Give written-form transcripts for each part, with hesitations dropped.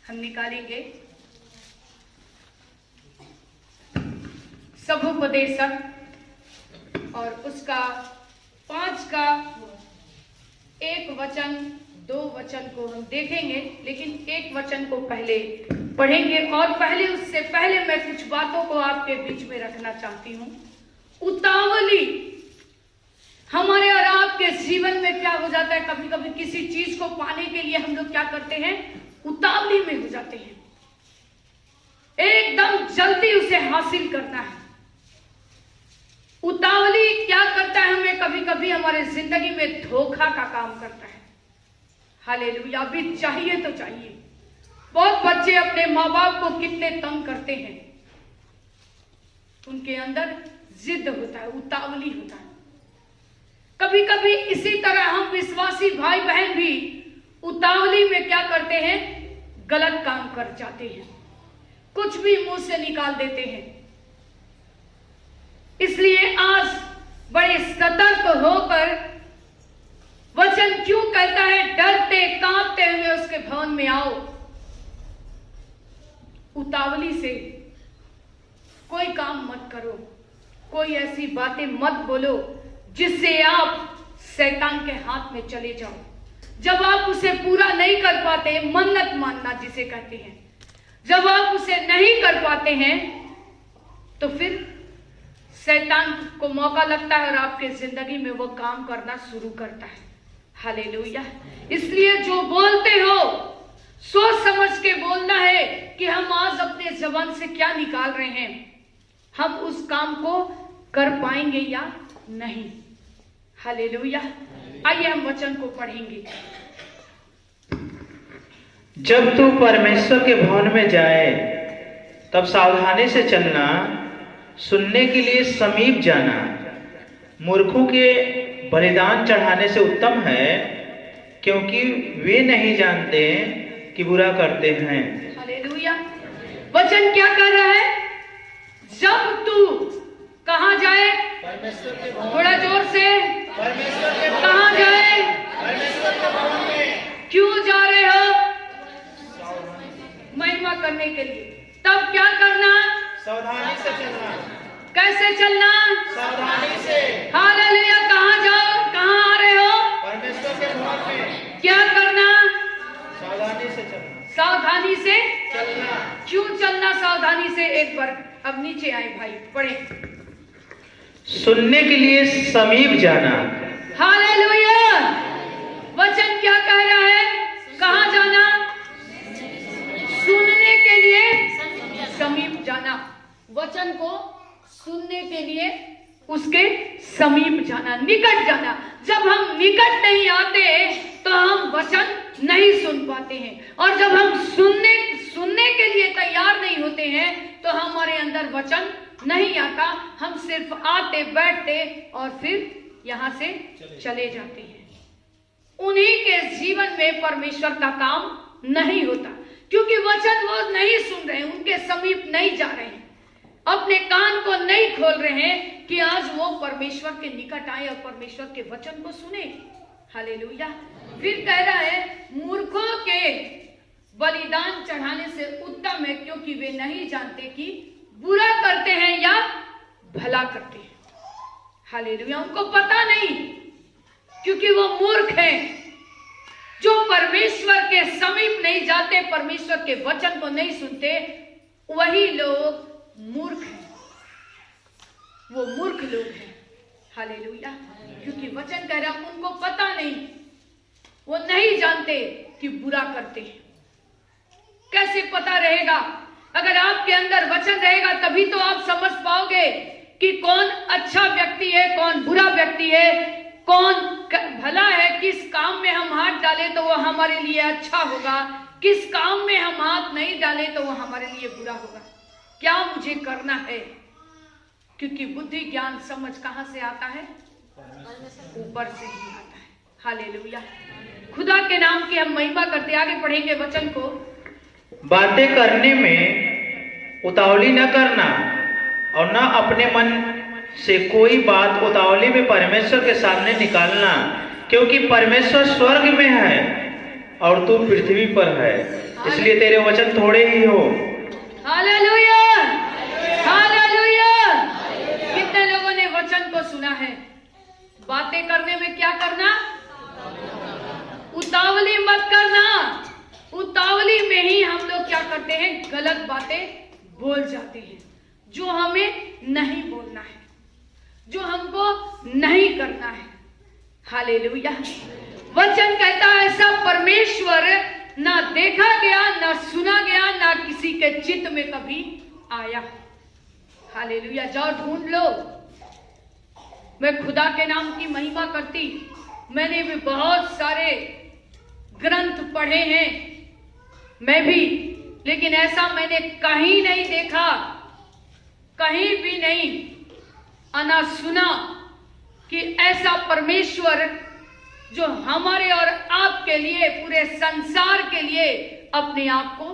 हम निकालेंगे सभोपदेशक और उसका 5 का 1 वचन 2 वचन को हम देखेंगे, लेकिन 1 वचन को पहले पढ़ेंगे। और उससे पहले मैं कुछ बातों को आपके बीच में रखना चाहती हूँ। उतावली हमारे और आपके जीवन में क्या हो जाता है, कभी कभी किसी चीज को पाने के लिए हम लोग क्या करते हैं, उतावली में हो जाते हैं, एकदम जल्दी उसे हासिल करना है। उतावली क्या करता है, हमें कभी कभी हमारे जिंदगी में धोखा का काम करता है। हालेलुया। अभी चाहिए तो चाहिए। बहुत बच्चे अपने माँ बाप को कितने तंग करते हैं, उनके अंदर जिद होता है, उतावली होता है। कभी कभी इसी तरह हम विश्वासी भाई बहन भी उतावली में क्या करते हैं, गलत काम कर जाते हैं, कुछ भी मुंह से निकाल देते हैं। इसलिए आज बड़े सतर्क होकर वचन क्यों कहता है, डरते कांपते हुए उसके भवन में आओ। उतावली से कोई काम मत करो, कोई ऐसी बातें मत बोलो जिससे आप शैतान के हाथ में चले जाओ। जब आप उसे पूरा नहीं कर पाते, मन्नत मानना जिसे कहते हैं, जब आप उसे नहीं कर पाते हैं तो फिर शैतान को मौका लगता है और आपके जिंदगी में वो काम करना शुरू करता है। हालेलुया। इसलिए जो बोलते हो सोच समझ के बोलना है कि हम आज अपने जबान से क्या निकाल रहे हैं, हम उस काम को कर पाएंगे या नहीं। हालेलुया। आइए हम वचन को पढ़ेंगे। जब तू परमेश्वर के भवन में जाए तब सावधानी से चलना, सुनने के लिए समीप जाना। मूर्खों के बलिदान चढ़ाने से उत्तम है, क्योंकि वे नहीं जानते कि बुरा करते हैं। हालेलुया। वचन क्या कर रहा है, जब तू कहां जाए, परमेश्वर के भवन, थोड़ा जोर से, परमेश्वर के कहां जाए, परमेश्वर के भवन में। क्यों जा रहे हो, महिमा करने के लिए। तब क्या करना, सावधानी से चलना। कैसे चलना, सावधानी से। हालेलुया। कहां जाओ, कहां आ रहे हो, परमेश्वर के भवन में। क्या करना, सावधानी से चलना। सावधानी से चलना। क्यों चलना, सावधानी से। एक बार अब नीचे आए भाई, पढ़े। सुनने के लिए समीप जाना। हालेलुया। वचन क्या कह रहा है, कहां जाना, सुनने के लिए समीप जाना। वचन को सुनने के लिए उसके समीप जाना, निकट जाना। जब हम निकट नहीं आते तो हम वचन नहीं सुन पाते हैं, और जब हम सुनने के लिए तैयार नहीं होते हैं तो हमारे अंदर वचन नहीं आता। हम सिर्फ आते बैठते और फिर यहां से चले जाते हैं। उन्हीं के जीवन में परमेश्वर का काम नहीं होता, क्योंकि वचन वो नहीं सुन रहे हैं, उनके समीप नहीं जा रहे हैं, अपने कान को नहीं खोल रहे हैं कि आज वो परमेश्वर के निकट आए और परमेश्वर के वचन को सुने। हालेलुया। फिर कह रहा है, मूर्खों के बलिदान चढ़ाने से उत्तम है, क्योंकि वे नहीं जानते कि बुरा करते हैं या भला करते हैं। हालेलुया। उनको पता नहीं, क्योंकि वो मूर्ख हैं। जो परमेश्वर के समीप नहीं जाते, परमेश्वर के वचन को नहीं सुनते, वही लोग मूर्ख हैं, वो मूर्ख लोग हैं। हालेलुया। क्योंकि वचन कह रहा, उनको पता नहीं, वो नहीं जानते कि बुरा करते हैं। कैसे पता रहेगा, अगर आपके अंदर वचन रहेगा तभी तो आप समझ पाओगे कि कौन अच्छा व्यक्ति है, कौन बुरा व्यक्ति है, कौन भला है। किस काम में हम हाथ डालें तो वो हमारे लिए अच्छा होगा, किस काम में हम हाथ नहीं डालें तो वो हमारे लिए बुरा होगा। क्या मुझे करना है, क्योंकि बुद्धि ज्ञान समझ कहां से आता है, ऊपर से ही आता है। हालेलुया। खुदा के नाम की हम महिमा करते आगे बढ़ेंगे वचन को। बातें करने में उतावली न करना, और न अपने मन से कोई बात उतावली में परमेश्वर के सामने निकालना, क्योंकि परमेश्वर स्वर्ग में है और तू पृथ्वी पर है। इसलिए तेरे वचन थोड़े ही हो। Hallelujah, hallelujah. कितने लोगों ने वचन को सुना है? बातें करने में क्या करना? उतावली मत करना। उतावली में ही हम लोग क्या करते हैं? गलत बातें बोल जाते हैं, जो हमें नहीं बोलना है, जो हमको नहीं करना है। हालेलुया। वचन कहता है ऐसा परमेश्वर ना देखा गया, ना सुना गया, ना किसी के चित्त में कभी आया। हालेलुया। जाओ ढूंढ लो। मैं खुदा के नाम की महिमा करती, मैंने भी बहुत सारे ग्रंथ पढ़े हैं, मैं भी, लेकिन ऐसा मैंने कहीं नहीं देखा, कहीं भी नहीं आना सुना कि ऐसा परमेश्वर जो हमारे और आपके लिए, पूरे संसार के लिए अपने आप को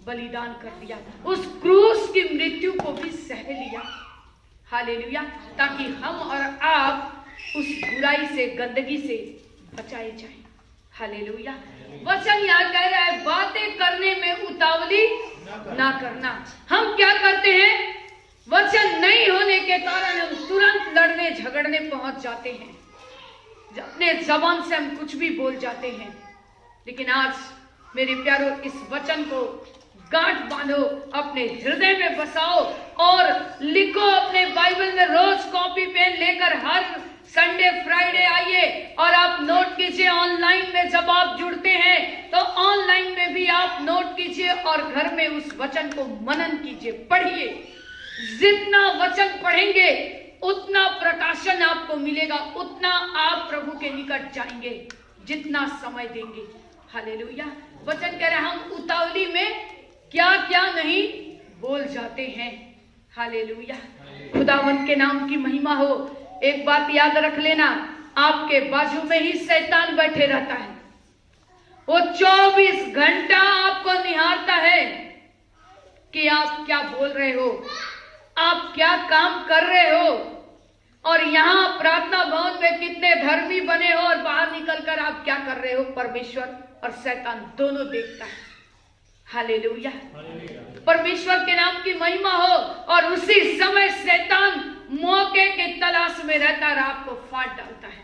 बलिदान कर दिया, उस क्रूस की मृत्यु को भी सह लिया। हालेलुया। ताकि हम और आप उस बुराई से, गंदगी से बचाए जाएं। हालेलुया। वचन यहाँ कह रहा है बातें करने में उतावली ना करना। हम क्या करते हैं? वचन नहीं होने के कारण हम तुरंत लड़ने झगड़ने पहुंच जाते हैं, अपने जबान से हम कुछ भी बोल जाते हैं। लेकिन आज मेरे प्यारो, इस वचन को गांठ बांधो, अपने हृदय में बसाओ और लिखो अपने बाइबल में। रोज कॉपी पेन लेकर हर संडे फ्राइडे आइए और आप नोट कीजिए। ऑनलाइन में जब आप जुड़ते हैं तो ऑनलाइन में भी आप नोट कीजिए और घर में उस वचन को मनन कीजिए, पढ़िए। जितना वचन पढ़ेंगे उतना प्रकाशन आपको मिलेगा, उतना आप प्रभु के निकट जाएंगे, जितना समय देंगे। हालेलुया। वचन कह रहे हैं हम उतावली में क्या क्या नहीं बोल जाते हैं। हालेलुया। खुदावंत के नाम की महिमा हो। एक बात याद रख लेना, आपके बाजू में ही शैतान बैठे रहता है। वो 24 घंटा आपको निहारता है कि आप क्या बोल रहे हो, आप क्या काम कर रहे हो, और यहाँ प्रार्थना भवन में कितने धर्मी बने हो और बाहर निकलकर आप क्या कर रहे हो। परमेश्वर और शैतान दोनों देखता है। हालेलुया। परमेश्वर के नाम की महिमा हो। और उसी समय शैतान मौके के तलाश में रहता है, आपको फाड़ डालता है।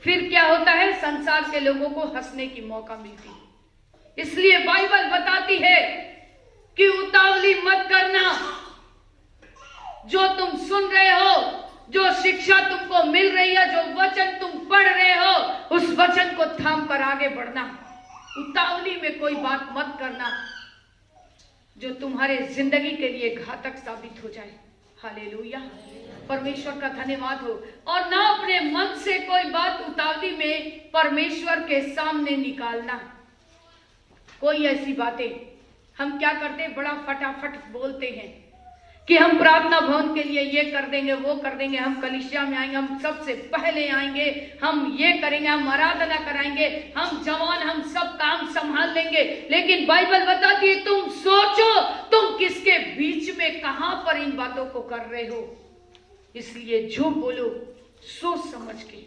फिर क्या होता है? संसार के लोगों को हंसने की मौका मिलती है। इसलिए बाइबल बताती है कि उतावली मत करना। जो तुम सुन रहे हो, जो शिक्षा तुमको मिल रही है, जो वचन तुम पढ़ रहे हो, उस वचन को थाम कर आगे बढ़ना। उतावली में कोई बात मत करना जो तुम्हारे जिंदगी के लिए घातक साबित हो जाए। हालेलुया। परमेश्वर का धन्यवाद हो। और ना अपने मन से कोई बात उतावली में परमेश्वर के सामने निकालना। कोई ऐसी बातें हम क्या करते, बड़ा फटाफट बोलते हैं कि हम प्रार्थना भवन के लिए ये कर देंगे, वो कर देंगे, हम कलीसिया में आएंगे, हम सबसे पहले आएंगे, हम ये करेंगे, हम आराधना कराएंगे, हम जवान, हम सब काम संभाल लेंगे। लेकिन बाइबल बताती है तुम सोचो तुम किसके बीच में, कहां पर इन बातों को कर रहे हो। इसलिए जो बोलो सोच समझ के।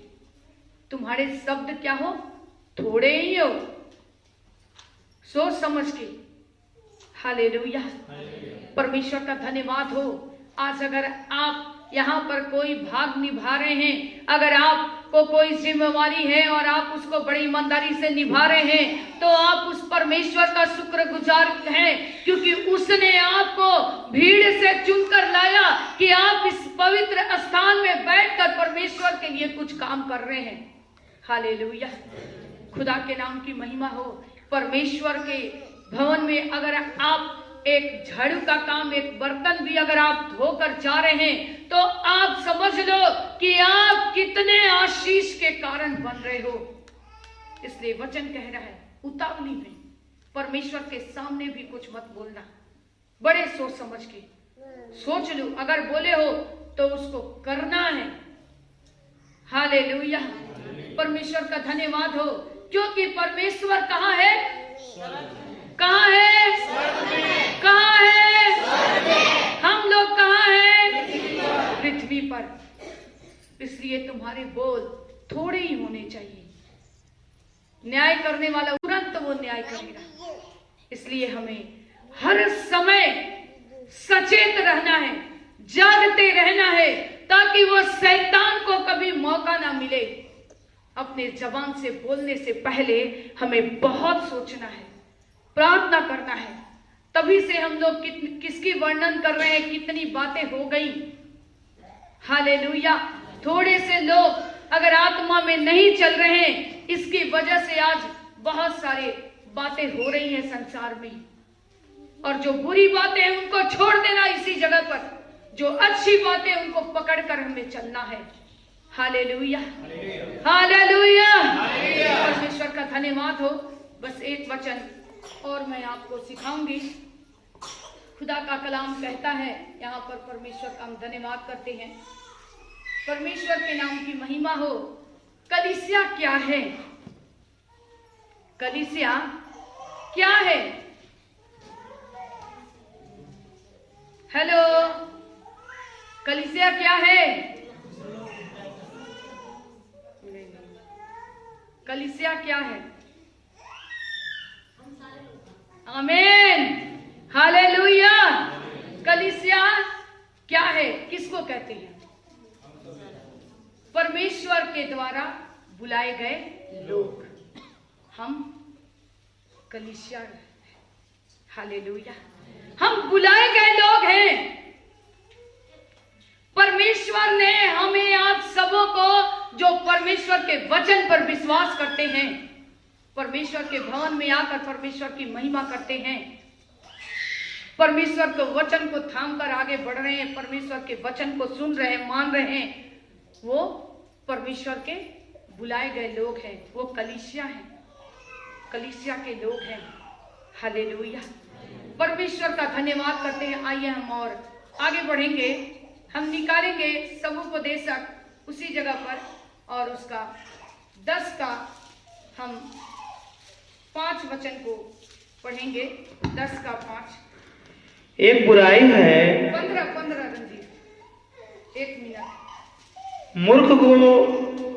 तुम्हारे शब्द क्या हो? थोड़े ही हो, सोच समझ के। हालेलुया। परमेश्वर का धन्यवाद हो। आज अगर आप यहाँ पर कोई भाग निभा रहे हैं, अगर आपको कोई जिम्मेवारी है और आप उसको बड़ी ईमानदारी से निभा रहे हैं, तो आप उस परमेश्वर का शुक्रगुजार हैं, क्योंकि उसने आपको भीड़ से चुनकर लाया कि आप इस पवित्र स्थान में बैठकर परमेश्वर के लिए कुछ काम कर रहे हैं। हालेलुया। खुदा के नाम की महिमा हो। परमेश्वर के भवन में अगर आप एक झाड़ू का काम, एक बर्तन भी अगर आप धोकर जा रहे हैं, तो आप समझ लो कि आप कितने आशीष के कारण बन रहे हो। इसलिए वचन कह रहा है उतावली में परमेश्वर के सामने भी कुछ मत बोलना, बड़े सोच समझ के सोच लो। अगर बोले हो तो उसको करना है। हालेलुया। परमेश्वर का धन्यवाद हो, क्योंकि परमेश्वर कहाँ है? कहाँ है? कहाँ है? हम लोग कहाँ हैं? पृथ्वी पर। इसलिए तुम्हारे बोल थोड़े ही होने चाहिए। न्याय करने वाला तुरंत वो न्याय करेगा। इसलिए हमें हर समय सचेत रहना है, जागते रहना है, ताकि वो शैतान को कभी मौका ना मिले। अपने जबान से बोलने से पहले हमें बहुत सोचना है, प्रार्थना करना है। तभी से हम लोग किसकी वर्णन कर रहे हैं, कितनी बातें हो गई। हालेलुया। थोड़े से लोग अगर आत्मा में नहीं चल रहे हैं, इसकी वजह से आज बहुत सारे बातें हो रही हैं संसार में। और जो बुरी बातें हैं उनको छोड़ देना इसी जगह पर, जो अच्छी बातें उनको पकड़कर हमें चलना है। Hallelujah, hallelujah. परमेश्वर का धन्यवाद हो। बस एक वचन और मैं आपको सिखाऊंगी। खुदा का कलाम कहता है, यहाँ पर परमेश्वर का हम धन्यवाद करते हैं। परमेश्वर के नाम की महिमा हो। कलीसिया क्या है? कलीसिया क्या है? हेलो, कलीसिया क्या है? कलीसिया क्या है? आमीन, हालेलुया। कलीसिया क्या है? किसको कहते हैं? परमेश्वर के द्वारा बुलाए गए लोग, हम कलीसिया। हालेलुया, हम बुलाए गए लोग हैं। परमेश्वर ने हमें आप सबों को, जो परमेश्वर के वचन पर विश्वास करते हैं, परमेश्वर के भवन में आकर परमेश्वर की महिमा करते हैं, परमेश्वर के वचन को थाम कर आगे बढ़ रहे हैं, परमेश्वर के वचन को सुन रहे हैं, मान रहे हैं, वो परमेश्वर के बुलाए गए लोग हैं। वो कलीसिया हैं, कलीसिया के लोग हैं। हालेलुया, परमेश्वर का धन्यवाद करते हैं। आइए हम और आगे बढ़ेंगे। हम निकालेंगे समुपदेशक उसी जगह पर, और उसका 10 का हम 5 वचन को पढ़ेंगे। 10 का 5। एक बुराई है 15 रंजीत, 1 मिनट। मूर्ख को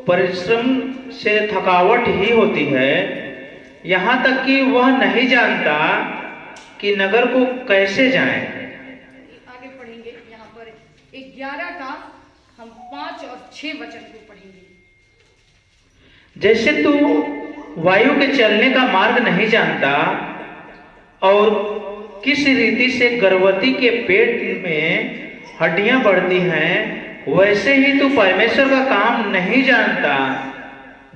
परिश्रम से थकावट ही होती है, यहाँ तक कि वह नहीं जानता कि नगर को कैसे जाए। आगे पढ़ेंगे। यहाँ पर 11 का हम 5 और 6 वचन को पढ़ेंगे। जैसे तू वायु के चलने का मार्ग नहीं जानता और किस रीति से गर्भवती के पेट में हड्डियां बढ़ती हैं, वैसे ही तू परमेश्वर का काम नहीं जानता,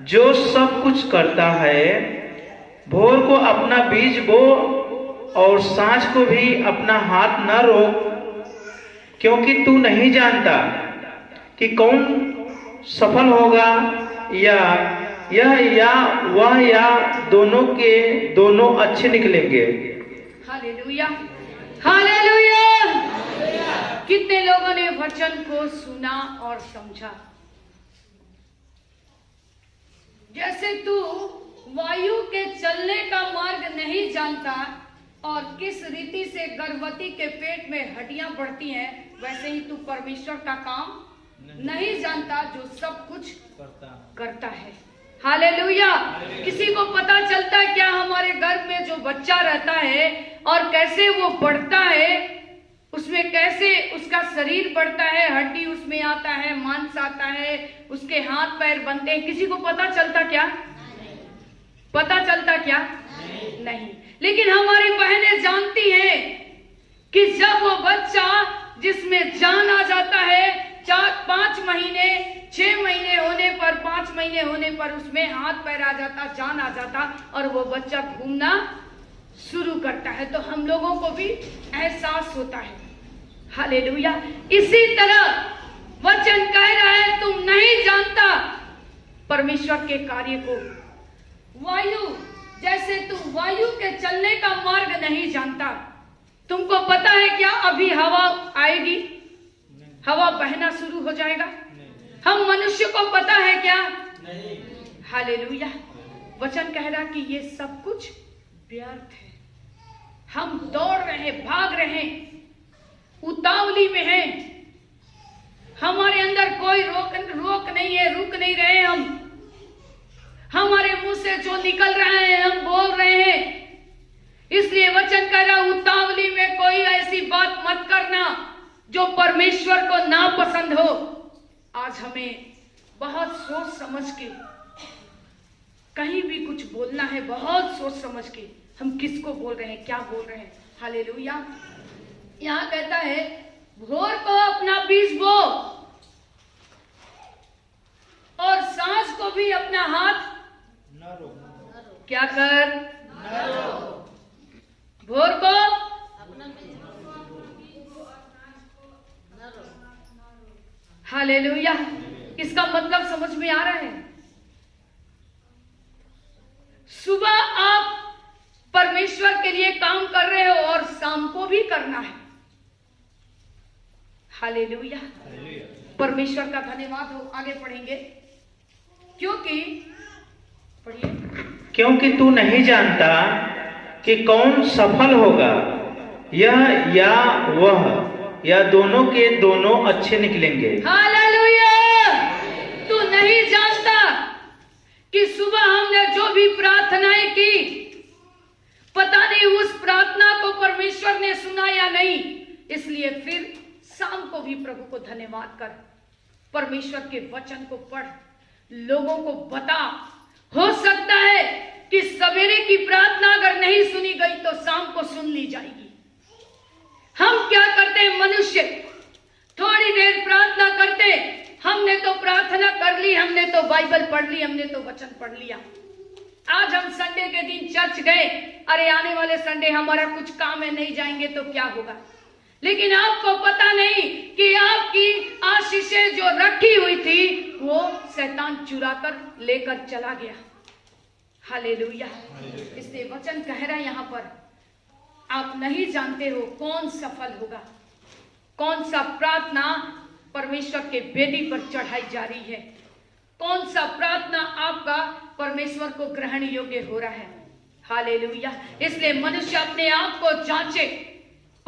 जो सब कुछ करता है। भोर को अपना बीज बो और सांझ को भी अपना हाथ न रोक, क्योंकि तू नहीं जानता कि कौन सफल होगा, या यह या वह, या दोनों के दोनों अच्छे निकलेंगे। Hallelujah, hallelujah. कितने लोगों ने वचन को सुना और समझा? जैसे तू वायु के चलने का मार्ग नहीं जानता और किस रीति से गर्भवती के पेट में हड्डियां बढ़ती हैं, वैसे ही तू परमेश्वर का काम नहीं जानता, जो सब कुछ करता है। हालेलुया। किसी को पता चलता है क्या हमारे गर्भ में जो बच्चा रहता है और कैसे वो बढ़ता है, उसमें कैसे उसका शरीर बढ़ता है, हड्डी उसमें आता है, मांस आता है, उसके हाथ पैर बनते हैं, किसी को पता चलता क्या? पता चलता क्या? नहीं। लेकिन हमारी बहनें जानती हैं कि जब वो बच्चा जिसमें जान आ जाता है, 5 महीने 6 महीने होने पर, 5 महीने होने पर उसमें हाथ पैर आ जाता, जान आ जाता, और वो बच्चा घूमना शुरू करता है, तो हम लोगों को भी एहसास होता है। हालेलुया। इसी तरह वचन कह रहा है, तुम नहीं जानता परमेश्वर के कार्य को। वायु, जैसे तुम वायु के चलने का मार्ग नहीं जानता। तुमको पता है क्या अभी हवा आएगी, हवा बहना शुरू हो जाएगा? हम मनुष्य को पता है क्या? नहीं। हालेलुया। वचन कह रहा कि ये सब कुछ व्यर्थ है। हम दौड़ रहे हैं, भाग रहे हैं, उतावली में हैं, हमारे अंदर कोई रोक नहीं है, रुक नहीं रहे हम। हमारे मुंह से जो निकल रहा है हम बोल रहे हैं। इसलिए ऐसी बात मत करना जो परमेश्वर को नापसंद हो। आज हमें बहुत सोच समझ के कहीं भी कुछ बोलना है, बहुत सोच समझ के हम किसको बोल रहे हैं, क्या बोल रहे हैं। हालेलुया। यहाँ कहता है भोर को अपना बीज बो और सांझ को भी अपना हाथ न रो। क्या कर, न रो। भोर को हालेलुया। इसका मतलब समझ में आ रहा है। सुबह आप परमेश्वर के लिए काम कर रहे हो और शाम को भी करना है। हालेलुया। परमेश्वर का धन्यवाद हो। आगे पढ़ेंगे। क्योंकि पढ़िए, क्योंकि तू नहीं जानता कि कौन सफल होगा, यह या वह, या दोनों के दोनों अच्छे निकलेंगे। हालेलुया। तू नहीं जानता कि सुबह हमने जो भी प्रार्थनाएं की, पता नहीं उस प्रार्थना को परमेश्वर ने सुना या नहीं। इसलिए फिर शाम को भी प्रभु को धन्यवाद कर, परमेश्वर के वचन को पढ़, लोगों को बता। हो सकता है कि सवेरे की प्रार्थना अगर नहीं सुनी गई तो शाम को सुन ली जाएगी। हम क्या करते हैं मनुष्य, थोड़ी देर प्रार्थना करते, हमने तो प्रार्थना कर ली, हमने तो बाइबल पढ़ ली, हमने तो वचन पढ़ लिया। आज हम संडे के दिन चर्च गए, अरे आने वाले संडे हमारा कुछ काम है, नहीं जाएंगे तो क्या होगा। लेकिन आपको पता नहीं कि आपकी आशीषें जो रखी हुई थी वो शैतान चुरा कर लेकर चला गया। हालेलुया। इसलिए वचन कह रहा है यहाँ पर, आप नहीं जानते हो कौन सफल होगा, कौन सा प्रार्थना परमेश्वर के वेदी पर चढ़ाई जा रही है, कौन सा प्रार्थना आपका परमेश्वर को ग्रहण योग्य हो रहा है। हालेलुया। इसलिए मनुष्य अपने आप को जांचे,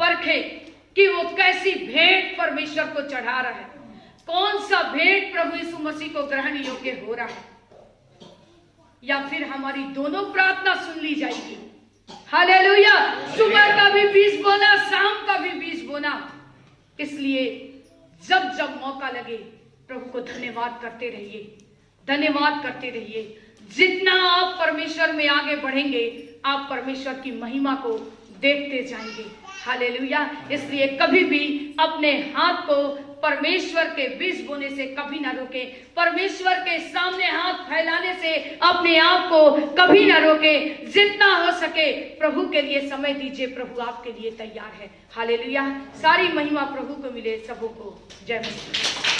परखे कि वो कैसी भेंट परमेश्वर को चढ़ा रहा है, कौन सा भेंट प्रभु यीशु मसीह को ग्रहण योग्य हो रहा है, या फिर हमारी दोनों प्रार्थना सुन ली जाएगी। हालेलुया। सुबह का भी बीज बोना, शाम का भी बीज बोना। इसलिए जब जब मौका लगे प्रभु को धन्यवाद करते रहिए, धन्यवाद करते रहिए। जितना आप परमेश्वर में आगे बढ़ेंगे, आप परमेश्वर की महिमा को देखते जाएंगे। हालेलुया। इसलिए कभी भी अपने हाथ को परमेश्वर के बीज बोने से कभी ना रोके, परमेश्वर के सामने हाथ फैलाने से अपने आप को कभी ना रोके। जितना हो सके प्रभु के लिए समय दीजिए, प्रभु आपके लिए तैयार है। हालेलुया। सारी महिमा प्रभु को मिले। सबों को जय मसीह।